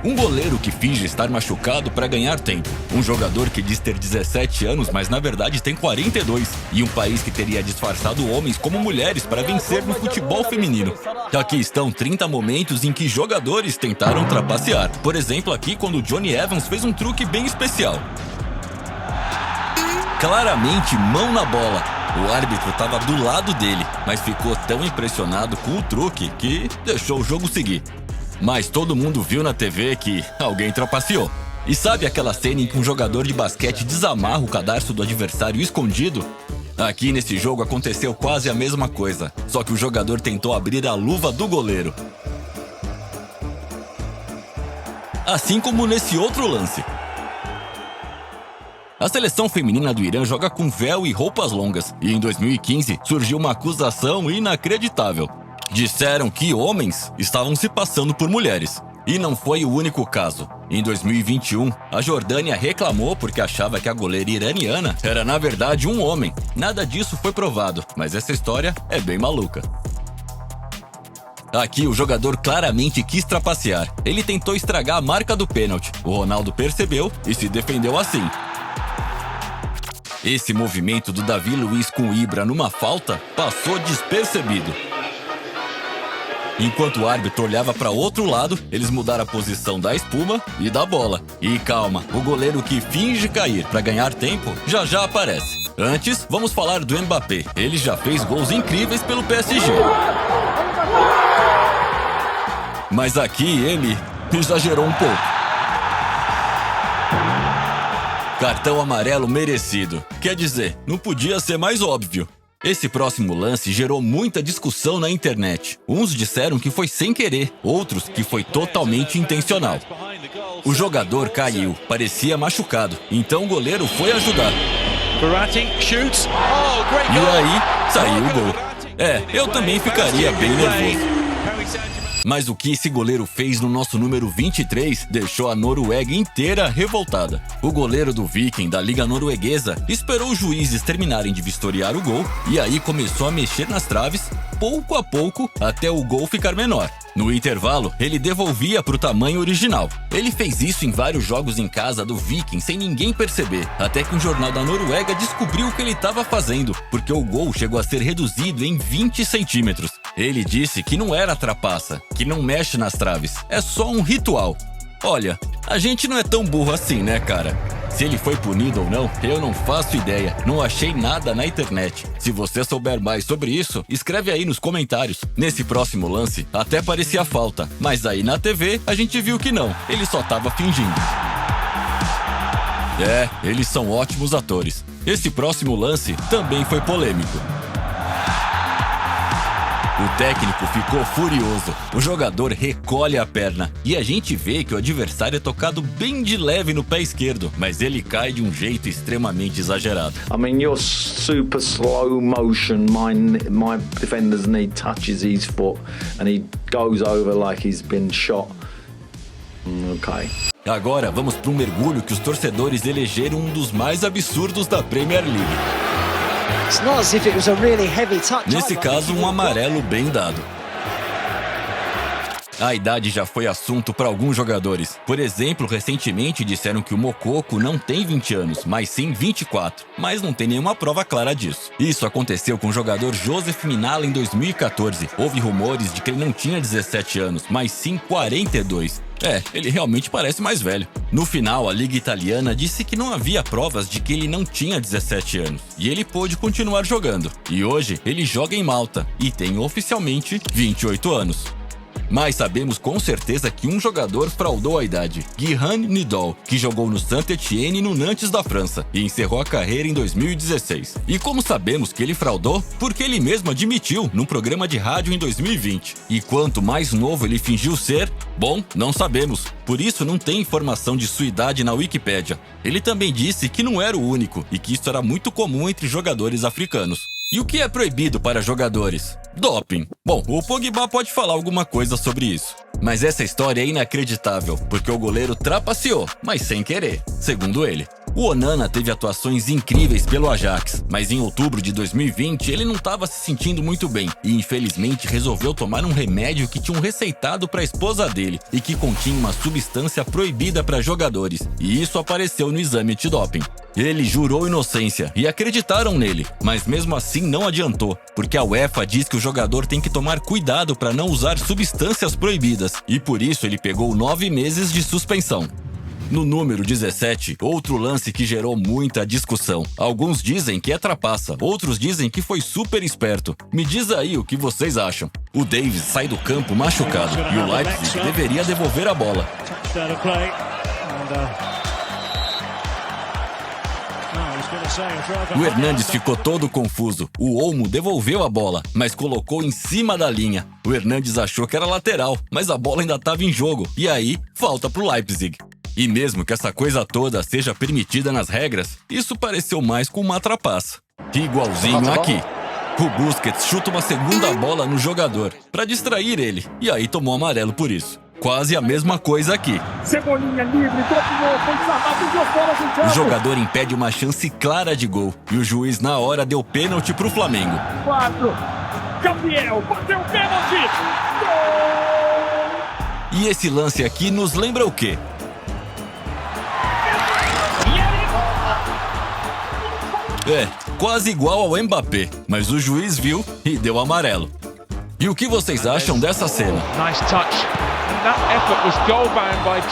Um goleiro que finge estar machucado para ganhar tempo. Um jogador que diz ter 17 anos, mas na verdade tem 42. E um país que teria disfarçado homens como mulheres para vencer no futebol feminino. Aqui estão 30 momentos em que jogadores tentaram trapacear. Por exemplo, aqui quando Johnny Evans fez um truque bem especial. Claramente mão na bola. O árbitro estava do lado dele, mas ficou tão impressionado com o truque que deixou o jogo seguir. Mas todo mundo viu na TV que alguém trapaceou. E sabe aquela cena em que um jogador de basquete desamarra o cadarço do adversário escondido? Aqui nesse jogo aconteceu quase a mesma coisa, só que o jogador tentou abrir a luva do goleiro. Assim como nesse outro lance. A seleção feminina do Irã joga com véu e roupas longas, e em 2015 surgiu uma acusação inacreditável. Disseram que homens estavam se passando por mulheres. E não foi o único caso. Em 2021, a Jordânia reclamou porque achava que a goleira iraniana era na verdade um homem. Nada disso foi provado, mas essa história é bem maluca. Aqui o jogador claramente quis trapacear. Ele tentou estragar a marca do pênalti. O Ronaldo percebeu e se defendeu assim. Esse movimento do Davi Luiz com o Ibra numa falta passou despercebido. Enquanto o árbitro olhava para outro lado, eles mudaram a posição da espuma e da bola. E calma, o goleiro que finge cair para ganhar tempo já aparece. Antes, vamos falar do Mbappé. Ele já fez gols incríveis pelo PSG. Mas aqui ele exagerou um pouco. Cartão amarelo merecido. Quer dizer, não podia ser mais óbvio. Esse próximo lance gerou muita discussão na internet. Uns disseram que foi sem querer, outros que foi totalmente intencional. O jogador caiu, parecia machucado, então o goleiro foi ajudar. E aí, saiu o gol. Eu também ficaria bem nervoso. Mas o que esse goleiro fez no nosso número 23 deixou a Noruega inteira revoltada. O goleiro do Viking, da Liga Norueguesa, esperou os juízes terminarem de vistoriar o gol e aí começou a mexer nas traves, pouco a pouco, até o gol ficar menor. No intervalo, ele devolvia para o tamanho original. Ele fez isso em vários jogos em casa do Viking sem ninguém perceber, até que um jornal da Noruega descobriu o que ele estava fazendo, porque o gol chegou a ser reduzido em 20 centímetros. Ele disse que não era trapaça, que não mexe nas traves, é só um ritual. Olha, a gente não é tão burro assim, né, cara? Se ele foi punido ou não, eu não faço ideia. Não achei nada na internet. Se você souber mais sobre isso, escreve aí nos comentários. Nesse próximo lance, até parecia falta, mas aí na TV a gente viu que não. Ele só tava fingindo. Eles são ótimos atores. Esse próximo lance também foi polêmico. O técnico ficou furioso. O jogador recolhe a perna e a gente vê que o adversário é tocado bem de leve no pé esquerdo, mas ele cai de um jeito extremamente exagerado. I mean, you're super slow motion. My defender's knee touches his foot and he goes over like he's been shot. Okay. Agora vamos para um mergulho que os torcedores elegeram um dos mais absurdos da Premier League. Nesse caso, um amarelo bem dado. A idade já foi assunto para alguns jogadores. Por exemplo, recentemente disseram que o Moukoko não tem 20 anos, mas sim 24. Mas não tem nenhuma prova clara disso. Isso aconteceu com o jogador Joseph Minala em 2014. Houve rumores de que ele não tinha 17 anos, mas sim 42. Ele realmente parece mais velho. No final, a Liga Italiana disse que não havia provas de que ele não tinha 17 anos. E ele pôde continuar jogando. E hoje, ele joga em Malta e tem oficialmente 28 anos. Mas sabemos com certeza que um jogador fraudou a idade, Guihan Nidal, que jogou no Saint-Étienne e no Nantes da França, e encerrou a carreira em 2016. E como sabemos que ele fraudou? Porque ele mesmo admitiu num programa de rádio em 2020. E quanto mais novo ele fingiu ser, bom, não sabemos. Por isso não tem informação de sua idade na Wikipédia. Ele também disse que não era o único, e que isso era muito comum entre jogadores africanos. E o que é proibido para jogadores? Doping. Bom, o Pogba pode falar alguma coisa sobre isso. Mas essa história é inacreditável, porque o goleiro trapaceou, mas sem querer, segundo ele. O Onana teve atuações incríveis pelo Ajax, mas em outubro de 2020 ele não estava se sentindo muito bem e infelizmente resolveu tomar um remédio que tinham receitado para a esposa dele e que continha uma substância proibida para jogadores, e isso apareceu no exame antidoping. Ele jurou inocência e acreditaram nele, mas mesmo assim não adiantou, porque a UEFA diz que o jogador tem que tomar cuidado para não usar substâncias proibidas, e por isso ele pegou 9 meses de suspensão. No número 17, outro lance que gerou muita discussão. Alguns dizem que é trapaça, outros dizem que foi super esperto. Me diz aí o que vocês acham. O Davies sai do campo machucado e o Leipzig deveria devolver a bola. O Hernandes ficou todo confuso. O Olmo devolveu a bola, mas colocou em cima da linha. O Hernandes achou que era lateral, mas a bola ainda estava em jogo. E aí, falta pro Leipzig. E mesmo que essa coisa toda seja permitida nas regras, isso pareceu mais com uma trapaça. Igualzinho aqui. O Busquets chuta uma segunda bola no jogador, para distrair ele, e aí tomou amarelo por isso. Quase a mesma coisa aqui. Cebolinha livre, dominou, foi desarmado, duas bolas no campo. O jogador impede uma chance clara de gol, e o juiz na hora deu pênalti pro Flamengo. 4, Gabriel, bateu o pênalti! Gol! E esse lance aqui nos lembra o quê? É, quase igual ao Mbappé, mas o juiz viu e deu amarelo. E o que vocês acham dessa cena?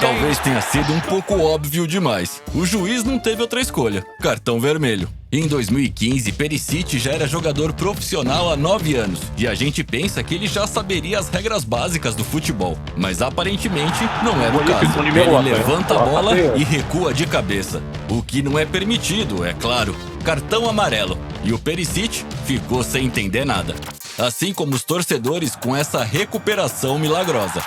Talvez tenha sido um pouco óbvio demais. O juiz não teve outra escolha: cartão vermelho. Em 2015, Perisic já era jogador profissional há 9 anos, e a gente pensa que ele já saberia as regras básicas do futebol, mas aparentemente não era o caso. Ele levanta a bola e recua de cabeça, o que não é permitido, é claro. Cartão amarelo, e o Perisic ficou sem entender nada. Assim como os torcedores com essa recuperação milagrosa.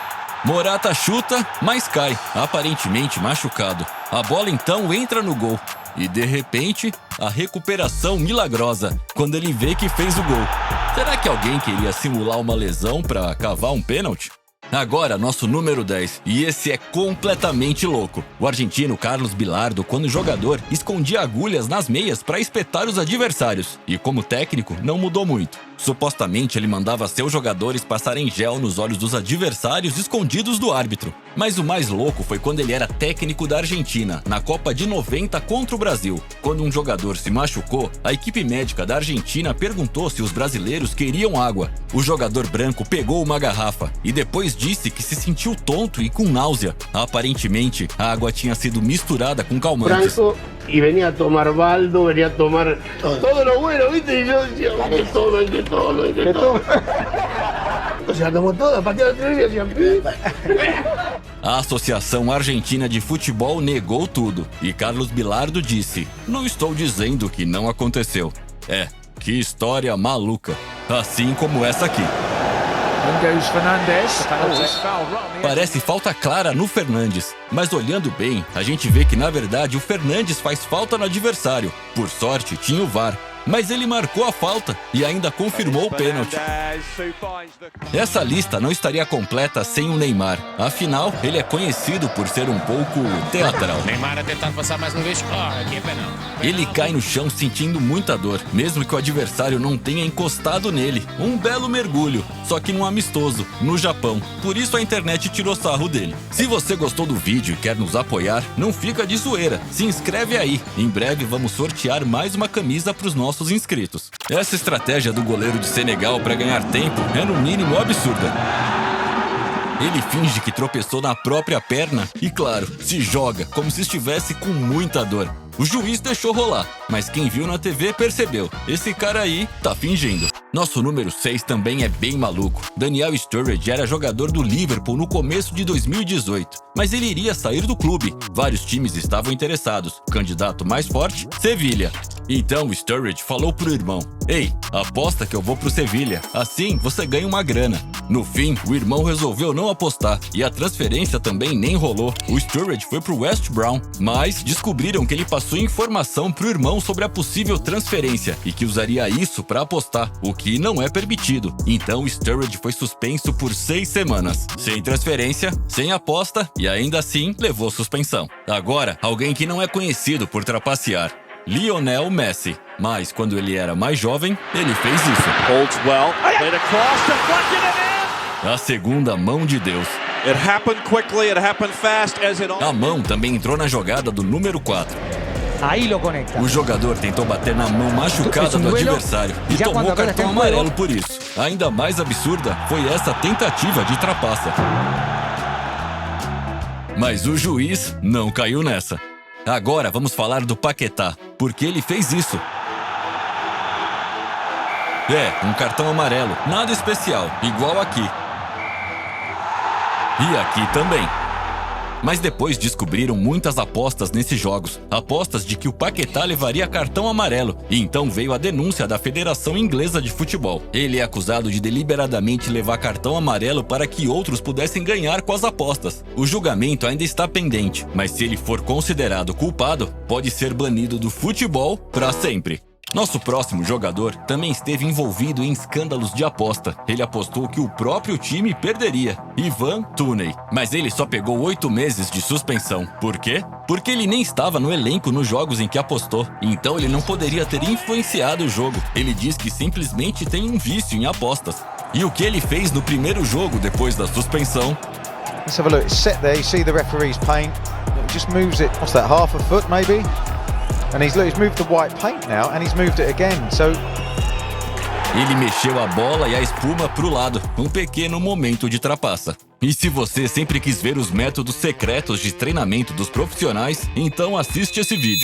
Morata chuta, mas cai, aparentemente machucado. A bola então entra no gol. E de repente, a recuperação milagrosa, quando ele vê que fez o gol. Será que alguém queria simular uma lesão para cavar um pênalti? Agora, nosso número 10, e esse é completamente louco. O argentino Carlos Bilardo, quando jogador, escondia agulhas nas meias para espetar os adversários, e como técnico, não mudou muito. Supostamente, ele mandava seus jogadores passarem gel nos olhos dos adversários escondidos do árbitro. Mas o mais louco foi quando ele era técnico da Argentina, na Copa de 90 contra o Brasil. Quando um jogador se machucou, a equipe médica da Argentina perguntou se os brasileiros queriam água. O jogador branco pegou uma garrafa e depois disse que se sentiu tonto e com náusea. Aparentemente, a água tinha sido misturada com calmantes. Y venía a tomar baldo, venía a tomar todo lo bueno, ¿viste? Y yo decía, que todo. O sea, tomó toda, pateó a trivia y hacía... A Associação Argentina de Futebol negou tudo, e Carlos Bilardo disse: "Não estou dizendo que não aconteceu." É, que história maluca. Assim como essa aqui. Parece falta clara no Fernandes, mas olhando bem, a gente vê que na verdade o Fernandes faz falta no adversário. Por sorte, tinha o VAR, mas ele marcou a falta e ainda confirmou o pênalti. Essa lista não estaria completa sem o Neymar. Afinal, ele é conhecido por ser um pouco teatral. Neymar a tentar passar mais uma vez. Aqui é penal. Ele cai no chão sentindo muita dor, mesmo que o adversário não tenha encostado nele. Um belo mergulho, só que num amistoso, no Japão. Por isso a internet tirou sarro dele. Se você gostou do vídeo e quer nos apoiar, não fica de zoeira. Se inscreve aí. Em breve vamos sortear mais uma camisa para os nossos inscritos. Essa estratégia do goleiro de Senegal para ganhar tempo é no mínimo absurda. Ele finge que tropeçou na própria perna e, claro, se joga como se estivesse com muita dor. O juiz deixou rolar, mas quem viu na TV percebeu. Esse cara aí tá fingindo. Nosso número 6 também é bem maluco. Daniel Sturridge era jogador do Liverpool no começo de 2018, mas ele iria sair do clube. Vários times estavam interessados. O candidato mais forte, Sevilha. Então Sturridge falou pro irmão: "Ei, aposta que eu vou pro Sevilha, assim você ganha uma grana." No fim, o irmão resolveu não apostar e a transferência também nem rolou. O Sturridge foi pro West Brom, mas descobriram que ele passou informação pro irmão sobre a possível transferência e que usaria isso para apostar, o que não é permitido. Então Sturridge foi suspenso por 6 semanas, sem transferência, sem aposta e ainda assim levou suspensão. Agora, alguém que não é conhecido por trapacear: Lionel Messi. Mas quando ele era mais jovem, ele fez isso. Holds well, played across, deflected and in. A segunda mão de Deus. It happened quickly, it happened fast, as it A mão também entrou na jogada do número 4. Ahí lo conecta. O jogador tentou bater na mão machucada do adversário e tomou cartão amarelo por isso. Ainda mais absurda foi essa tentativa de trapaça. Mas o juiz não caiu nessa. Agora vamos falar do Paquetá, porque ele fez isso. Um cartão amarelo, nada especial, igual aqui. E aqui também. Mas depois descobriram muitas apostas nesses jogos. Apostas de que o Paquetá levaria cartão amarelo. E então veio a denúncia da Federação Inglesa de Futebol. Ele é acusado de deliberadamente levar cartão amarelo para que outros pudessem ganhar com as apostas. O julgamento ainda está pendente, mas se ele for considerado culpado, pode ser banido do futebol para sempre. Nosso próximo jogador também esteve envolvido em escândalos de aposta. Ele apostou que o próprio time perderia, Ivan Toney. Mas ele só pegou 8 meses de suspensão. Por quê? Porque ele nem estava no elenco nos jogos em que apostou. Então ele não poderia ter influenciado o jogo. Ele diz que simplesmente tem um vício em apostas. E o que ele fez no primeiro jogo depois da suspensão? Let's have a look. It's set there. You see the referee's paint. It just moves it. What's that? Half a foot, maybe? And he's moved the white paint now, and he's moved it again. So ele mexeu a bola e a espuma pro lado, um pequeno momento de trapaça. E se você sempre quis ver os métodos secretos de treinamento dos profissionais, então assiste esse vídeo.